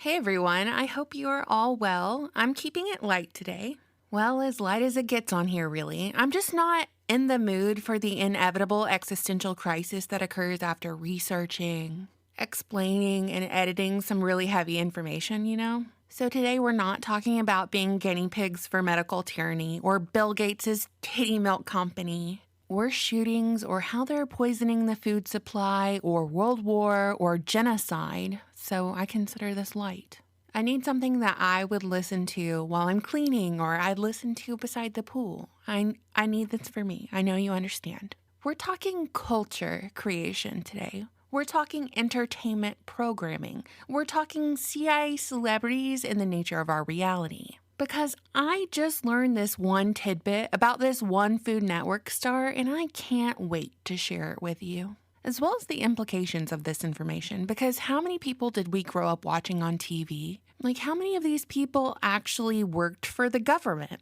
Hey everyone, I hope you are all well. I'm keeping it light today. Well, as light as it gets on here, really. I'm just not in the mood for the inevitable existential crisis that occurs after researching, explaining, and editing some really heavy information. So today we're not talking about being guinea pigs for medical tyranny or Bill Gates' titty milk company or shootings or how they're poisoning the food supply or world war or genocide. So I consider this light. I need something that I would listen to while I'm cleaning or I'd listen to beside the pool. I need this for me. I know you understand. We're talking culture creation today. We're talking entertainment programming. We're talking CIA celebrities and the nature of our reality. Because I just learned this one tidbit about this one Food Network star, and I can't wait to share it with you. As well as the implications of this information, because how many people did we grow up watching on TV? Like, how many of these people actually worked for the government?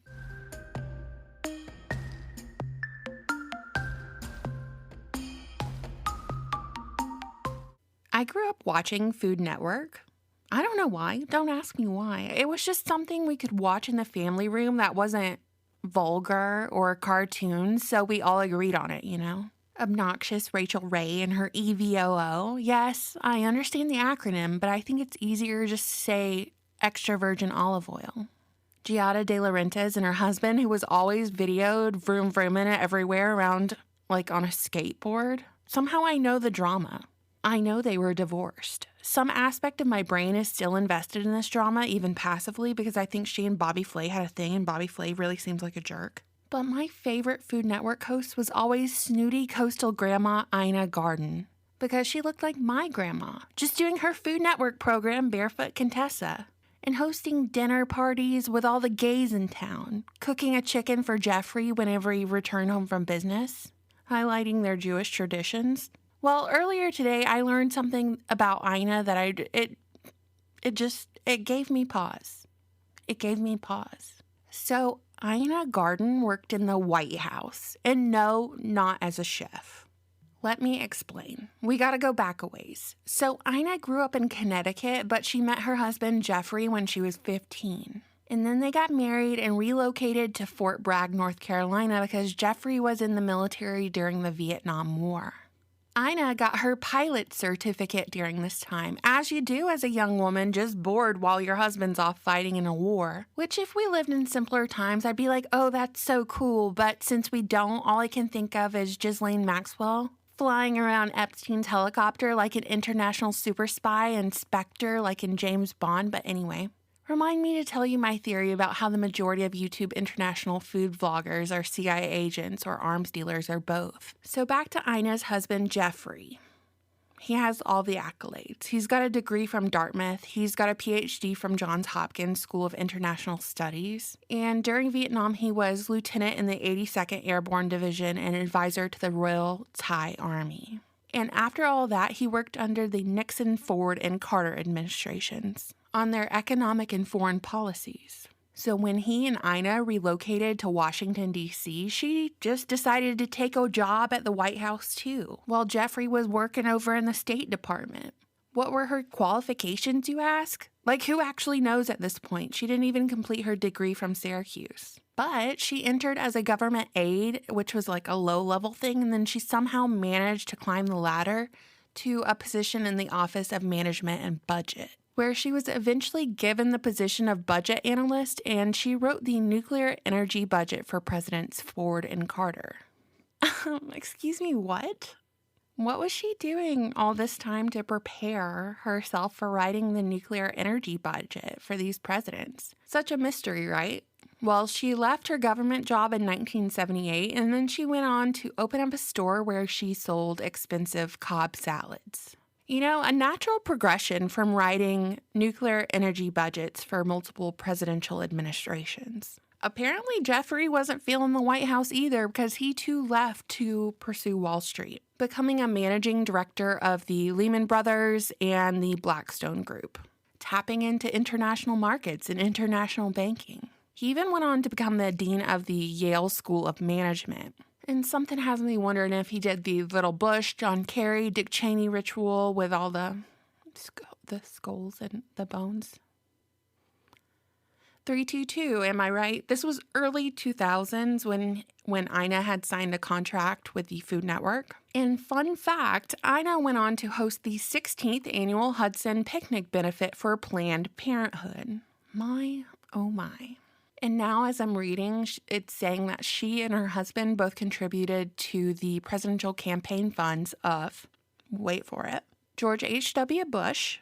I grew up watching Food Network. I don't know why. Don't ask me why. It was just something we could watch in the family room that wasn't vulgar or cartoons, so we all agreed on it. Obnoxious Rachel Ray and her EVOO. Yes, I understand the acronym, but I think it's easier just to say extra virgin olive oil. Giada De Laurentiis and her husband, who was always videoed vroom vrooming it everywhere around like on a skateboard. Somehow I know the drama. I know they were divorced. Some aspect of my brain is still invested in this drama, even passively, because I think she and Bobby Flay had a thing, and Bobby Flay really seems like a jerk. But my favorite Food Network host was always snooty coastal grandma Ina Garten, because she looked like my grandma, just doing her Food Network program Barefoot Contessa, and hosting dinner parties with all the gays in town, cooking a chicken for Jeffrey whenever he returned home from business, highlighting their Jewish traditions. Well, earlier today, I learned something about Ina that it gave me pause. It gave me pause. So Ina Garten worked in the White House, and no, not as a chef. Let me explain. We gotta go back a ways. So Ina grew up in Connecticut, but she met her husband Jeffrey when she was 15. And then they got married and relocated to Fort Bragg, North Carolina, because Jeffrey was in the military during the Vietnam War. Ina got her pilot certificate during this time, as you do as a young woman just bored while your husband's off fighting in a war. Which if we lived in simpler times, I'd be like, oh, that's so cool. But since we don't, all I can think of is Ghislaine Maxwell flying around Epstein's helicopter like an international super spy and Spectre like in James Bond. But anyway. Remind me to tell you my theory about how the majority of YouTube international food vloggers are CIA agents or arms dealers or both. So back to Ina's husband, Jeffrey. He has all the accolades. He's got a degree from Dartmouth. He's got a PhD from Johns Hopkins School of International Studies. And during Vietnam, he was lieutenant in the 82nd Airborne Division and advisor to the Royal Thai Army. And after all that, he worked under the Nixon, Ford, and Carter administrations on their economic and foreign policies. So when he and Ina relocated to Washington, D.C., she just decided to take a job at the White House too, while Jeffrey was working over in the State Department. What were her qualifications, you ask? Like, who actually knows at this point? She didn't even complete her degree from Syracuse. But she entered as a government aide, which was like a low-level thing, and then she somehow managed to climb the ladder to a position in the Office of Management and Budget, where she was eventually given the position of budget analyst, and she wrote the nuclear energy budget for Presidents Ford and Carter. Excuse me, what? What was she doing all this time to prepare herself for writing the nuclear energy budget for these presidents? Such a mystery, right? Well, she left her government job in 1978, and then she went on to open up a store where she sold expensive Cobb salads. You know, a natural progression from writing nuclear energy budgets for multiple presidential administrations. Apparently, Jeffrey wasn't feeling the White House either because he too left to pursue Wall Street, becoming a managing director of the Lehman Brothers and the Blackstone Group, tapping into international markets and international banking. He even went on to become the dean of the Yale School of Management. And something has me wondering if he did the little Bush, John Kerry, Dick Cheney ritual with all the the skulls and the bones. 322, am I right? This was early 2000s when Ina had signed a contract with the Food Network. And fun fact, Ina went on to host the 16th annual Hudson Picnic Benefit for Planned Parenthood. My, oh my. And now as I'm reading, it's saying that she and her husband both contributed to the presidential campaign funds of, wait for it, George H.W. Bush,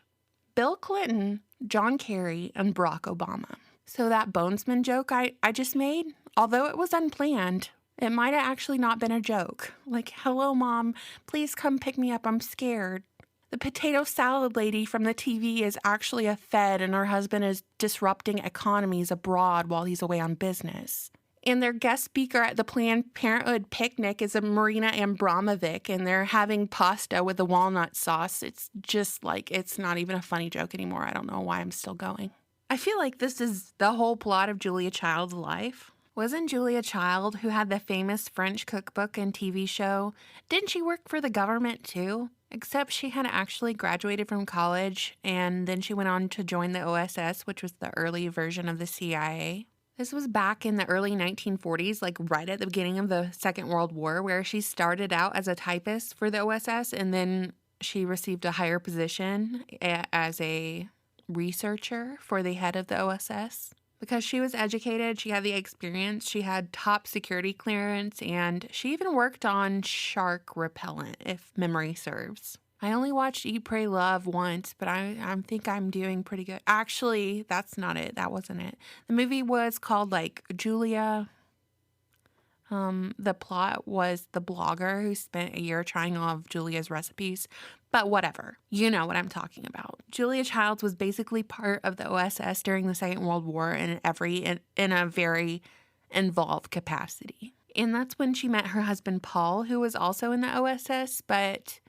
Bill Clinton, John Kerry, and Barack Obama. So that bonesman joke I just made, although it was unplanned, it might have actually not been a joke. Like, hello, Mom, please come pick me up, I'm scared. The potato salad lady from the TV is actually a Fed, and her husband is disrupting economies abroad while he's away on business. And their guest speaker at the Planned Parenthood picnic is a Marina Abramovic, and they're having pasta with the walnut sauce. It's just like, it's not even a funny joke anymore. I don't know why I'm still going. I feel like this is the whole plot of Julia Child's life. Wasn't Julia Child, who had the famous French cookbook and TV show, didn't she work for the government too? Except she had actually graduated from college, and then she went on to join the OSS, which was the early version of the CIA. This was back in the early 1940s, like right at the beginning of the Second World War, where she started out as a typist for the OSS, and then she received a higher position as a researcher for the head of the OSS. Because she was educated, she had the experience, she had top security clearance, and she even worked on shark repellent, if memory serves. I only watched Eat, Pray, Love once, but I think I'm doing pretty good. Actually, that's not it. That wasn't it. The movie was called, like, Julia. The plot was the blogger who spent a year trying all of Julia's recipes. But whatever. You know what I'm talking about. Julia Childs was basically part of the OSS during the Second World War in a very involved capacity. And that's when she met her husband, Paul, who was also in the OSS, but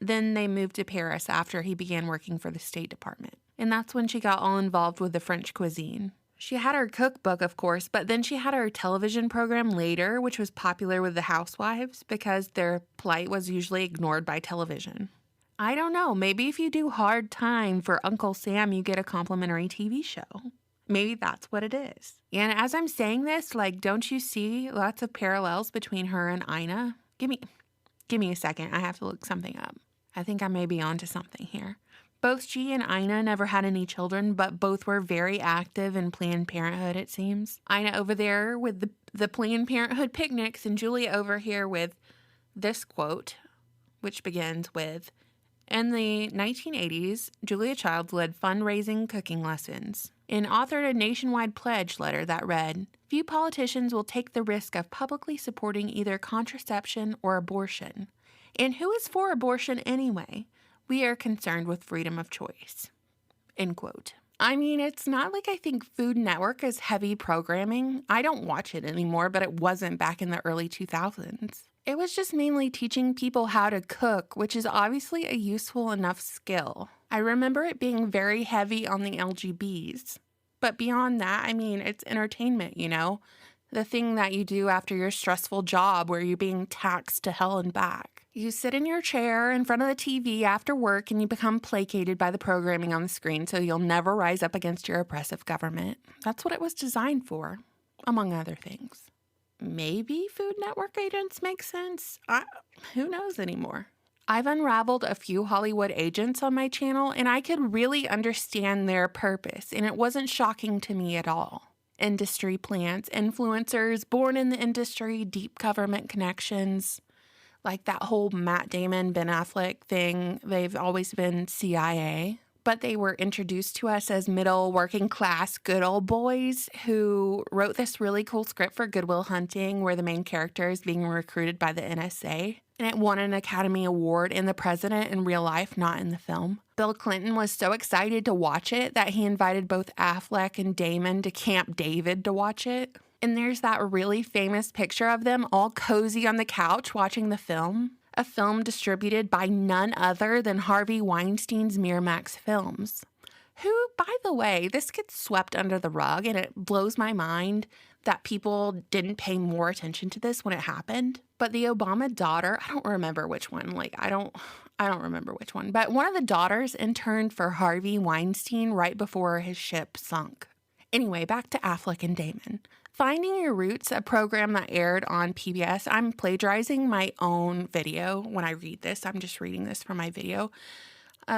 then they moved to Paris after he began working for the State Department. And that's when she got all involved with the French cuisine. She had her cookbook, of course, but then she had her television program later, which was popular with the housewives because their plight was usually ignored by television. I don't know, maybe if you do Hard Time for Uncle Sam, you get a complimentary TV show. Maybe that's what it is. And as I'm saying this, like, don't you see lots of parallels between her and Ina? Give me a second, I have to look something up. I think I may be onto something here. Both she and Ina never had any children, but both were very active in Planned Parenthood, it seems. Ina over there with the Planned Parenthood picnics, and Julia over here with this quote, which begins with, in the 1980s, Julia Child led fundraising cooking lessons and authored a nationwide pledge letter that read, "Few politicians will take the risk of publicly supporting either contraception or abortion. And who is for abortion anyway? We are concerned with freedom of choice." End quote. I mean, it's not like I think Food Network is heavy programming. I don't watch it anymore, but it wasn't back in the early 2000s. It was just mainly teaching people how to cook, which is obviously a useful enough skill. I remember it being very heavy on the LGBs. But beyond that, I mean, it's entertainment, you know? The thing that you do after your stressful job where you're being taxed to hell and back. You sit in your chair in front of the TV after work and you become placated by the programming on the screen so you'll never rise up against your oppressive government. That's what it was designed for, among other things. Maybe Food Network agents make sense? Who knows anymore? I've unraveled a few Hollywood agents on my channel and I could really understand their purpose, and it wasn't shocking to me at all. Industry plants, influencers, born in the industry, deep government connections. Like that whole Matt Damon, Ben Affleck thing, they've always been CIA. But they were introduced to us as middle working class good old boys who wrote this really cool script for Good Will Hunting where the main character is being recruited by the NSA. And it won an Academy Award in the president in real life, not in the film. Bill Clinton was so excited to watch it that he invited both Affleck and Damon to Camp David to watch it. And there's that really famous picture of them all cozy on the couch watching the film. A film distributed by none other than Harvey Weinstein's Miramax Films. Who, by the way, this gets swept under the rug, and it blows my mind that people didn't pay more attention to this when it happened. But the Obama daughter, I don't remember which one. I don't remember which one, but one of the daughters interned for Harvey Weinstein right before his ship sunk. Anyway, back to Affleck and Damon. Finding Your Roots, a program that aired on PBS. I'm plagiarizing my own video when I read this. I'm just reading this from my video.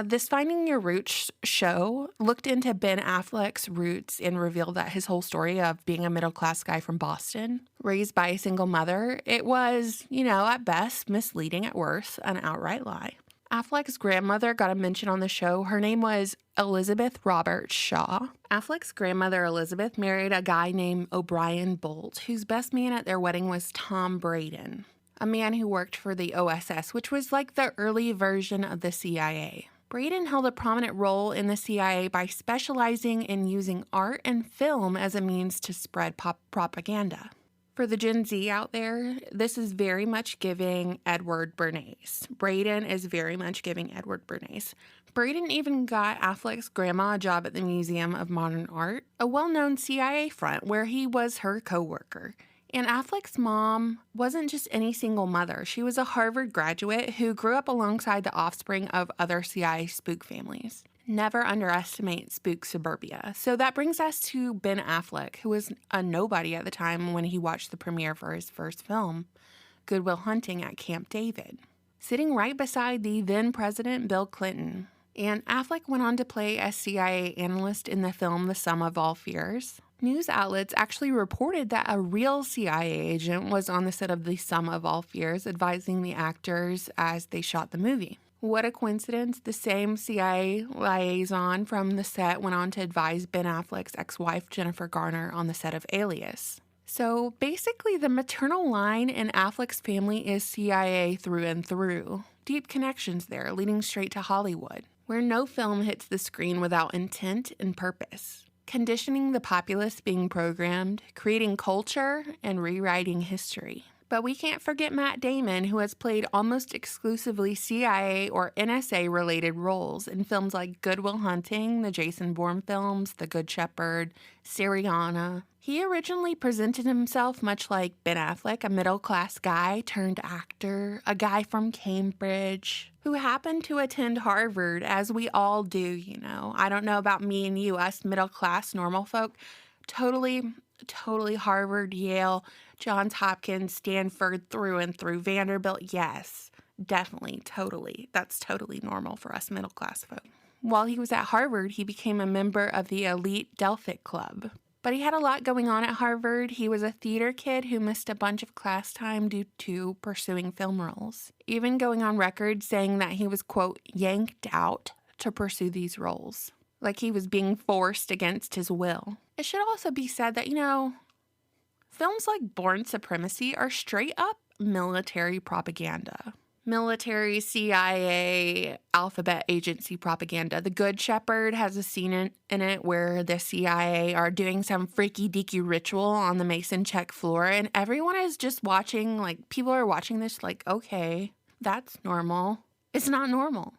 This Finding Your Roots show looked into Ben Affleck's roots and revealed that his whole story of being a middle-class guy from Boston, raised by a single mother, it was, at best, misleading, at worst, an outright lie. Affleck's grandmother got a mention on the show. Her name was Elizabeth Roberts Shaw. Affleck's grandmother, Elizabeth, married a guy named O'Brien Bolt, whose best man at their wedding was Tom Braden, a man who worked for the OSS, which was like the early version of the CIA. Braden held a prominent role in the CIA by specializing in using art and film as a means to spread propaganda. For the Gen Z out there, this is very much giving Edward Bernays. Braden is very much giving Edward Bernays. Braden even got Affleck's grandma a job at the Museum of Modern Art, a well-known CIA front where he was her co-worker. And Affleck's mom wasn't just any single mother. She was a Harvard graduate who grew up alongside the offspring of other CIA spook families. Never underestimate spook suburbia. So that brings us to Ben Affleck, who was a nobody at the time when he watched the premiere for his first film, Good Will Hunting at Camp David, sitting right beside the then President Bill Clinton. And Affleck went on to play a CIA analyst in the film The Sum of All Fears. News outlets actually reported that a real CIA agent was on the set of The Sum of All Fears, advising the actors as they shot the movie. What a coincidence. The same CIA liaison from the set went on to advise Ben Affleck's ex-wife, Jennifer Garner, on the set of Alias. So basically, the maternal line in Affleck's family is CIA through and through. Deep connections there, leading straight to Hollywood, where no film hits the screen without intent and purpose. Conditioning the populace being programmed, creating culture, and rewriting history. But we can't forget Matt Damon, who has played almost exclusively CIA or NSA-related roles in films like Good Will Hunting, the Jason Bourne films, The Good Shepherd, Syriana. He originally presented himself much like Ben Affleck, a middle-class guy turned actor, a guy from Cambridge, who happened to attend Harvard, as we all do, I don't know about me and you, us middle-class normal folk. Totally Harvard, Yale, Johns Hopkins, Stanford, through and through, Vanderbilt, yes, definitely, totally. That's totally normal for us middle-class folk. While he was at Harvard, he became a member of the elite Delphic Club. But he had a lot going on at Harvard. He was a theater kid who missed a bunch of class time due to pursuing film roles, even going on record saying that he was, quote, yanked out to pursue these roles, like he was being forced against his will. It should also be said that, films like Born Supremacy are straight up military propaganda. Military, CIA, alphabet agency propaganda. The Good Shepherd has a scene in it where the CIA are doing some freaky deaky ritual on the Mason check floor, and everyone is just watching, people are watching this okay, that's normal. It's not normal.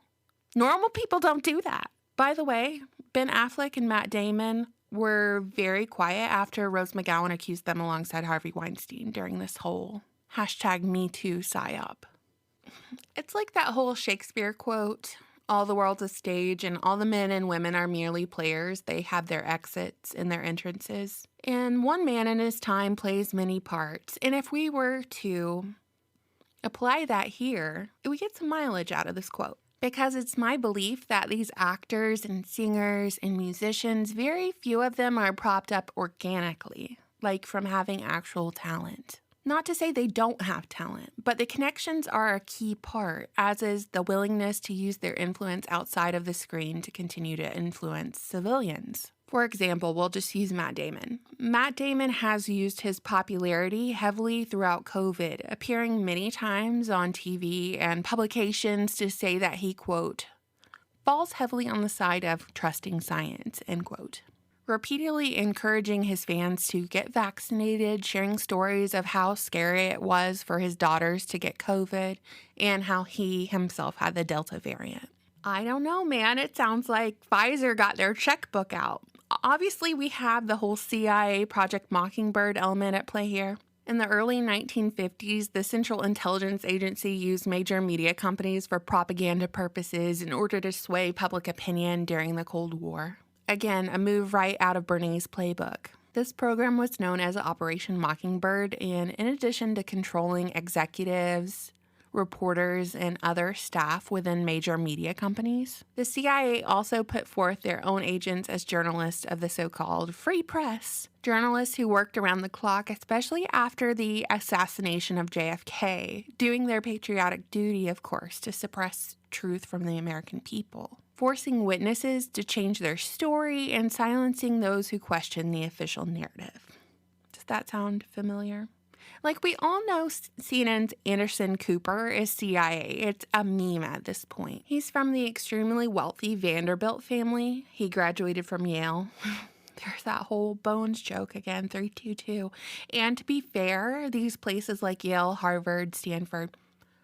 Normal people don't do that. By the way, Ben Affleck and Matt Damon were very quiet after Rose McGowan accused them alongside Harvey Weinstein during this whole #MeToo psyop. It's like that whole Shakespeare quote, all the world's a stage and all the men and women are merely players. They have their exits and their entrances. And one man in his time plays many parts. And if we were to apply that here, we get some mileage out of this quote. Because it's my belief that these actors and singers and musicians, very few of them are propped up organically, like from having actual talent. Not to say they don't have talent, but the connections are a key part, as is the willingness to use their influence outside of the screen to continue to influence civilians. For example, we'll just use Matt Damon. Matt Damon has used his popularity heavily throughout COVID, appearing many times on TV and publications to say that he, quote, falls heavily on the side of trusting science, end quote. Repeatedly encouraging his fans to get vaccinated, sharing stories of how scary it was for his daughters to get COVID, and how he himself had the Delta variant. I don't know, man. It sounds like Pfizer got their checkbook out. Obviously, we have the whole CIA Project Mockingbird element at play here. In the early 1950s, the Central Intelligence Agency used major media companies for propaganda purposes in order to sway public opinion during the Cold War. Again, a move right out of Bernie's playbook. This program was known as Operation Mockingbird, and in addition to controlling executives, reporters, and other staff within major media companies, the CIA also put forth their own agents as journalists of the so-called free press. Journalists who worked around the clock, especially after the assassination of JFK, doing their patriotic duty, of course, to suppress truth from the American people, forcing witnesses to change their story and silencing those who question the official narrative. Does that sound familiar? Like, we all know CNN's Anderson Cooper is CIA. It's a meme at this point. He's from the extremely wealthy Vanderbilt family. He graduated from Yale. There's that whole Bones joke again, 322. And to be fair, these places like Yale, Harvard, Stanford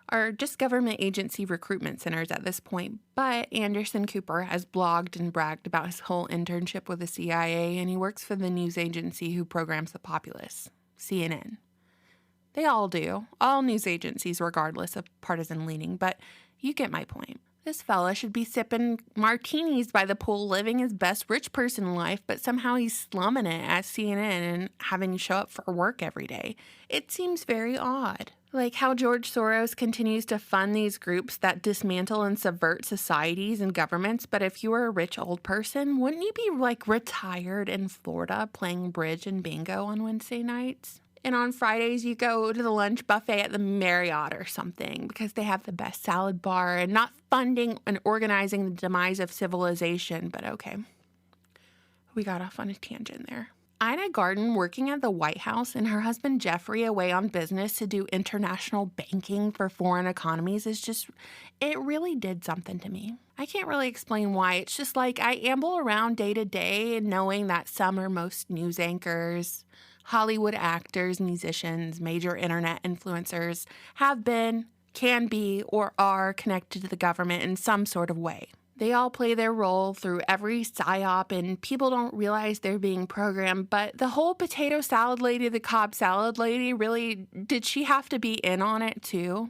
are just government agency recruitment centers at this point. But Anderson Cooper has blogged and bragged about his whole internship with the CIA, and he works for the news agency who programs the populace, CNN. They all do. All news agencies, regardless of partisan leaning, but you get my point. This fella should be sipping martinis by the pool, living his best rich person life, but somehow he's slumming it at CNN and having to show up for work every day. It seems very odd. Like how George Soros continues to fund these groups that dismantle and subvert societies and governments, but if you were a rich old person, wouldn't you be like retired in Florida playing bridge and bingo on Wednesday nights? And on Fridays, you go to the lunch buffet at the Marriott or something because they have the best salad bar and not funding and organizing the demise of civilization. But okay, we got off on a tangent there. Ina Garten working at the White House and her husband Jeffrey away on business to do international banking for foreign economies is just, it really did something to me. I can't really explain why. It's just like I amble around day to day knowing that some or most news anchors, Hollywood actors, musicians, major internet influencers have been, can be, or are connected to the government in some sort of way. They all play their role through every psyop, and people don't realize they're being programmed. But the whole potato salad lady, the Cobb salad lady, really, did she have to be in on it too?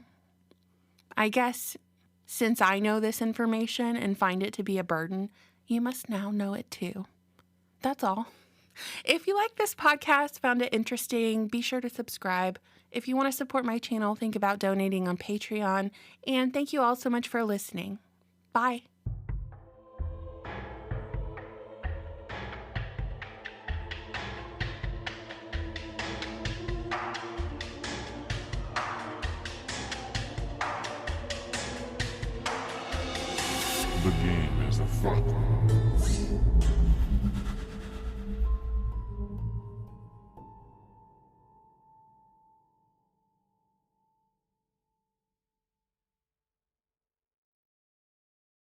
I guess since I know this information and find it to be a burden, you must now know it too. That's all. If you like this podcast, found it interesting, be sure to subscribe. If you want to support my channel, think about donating on Patreon. And thank you all so much for listening. Bye. The game is afoot.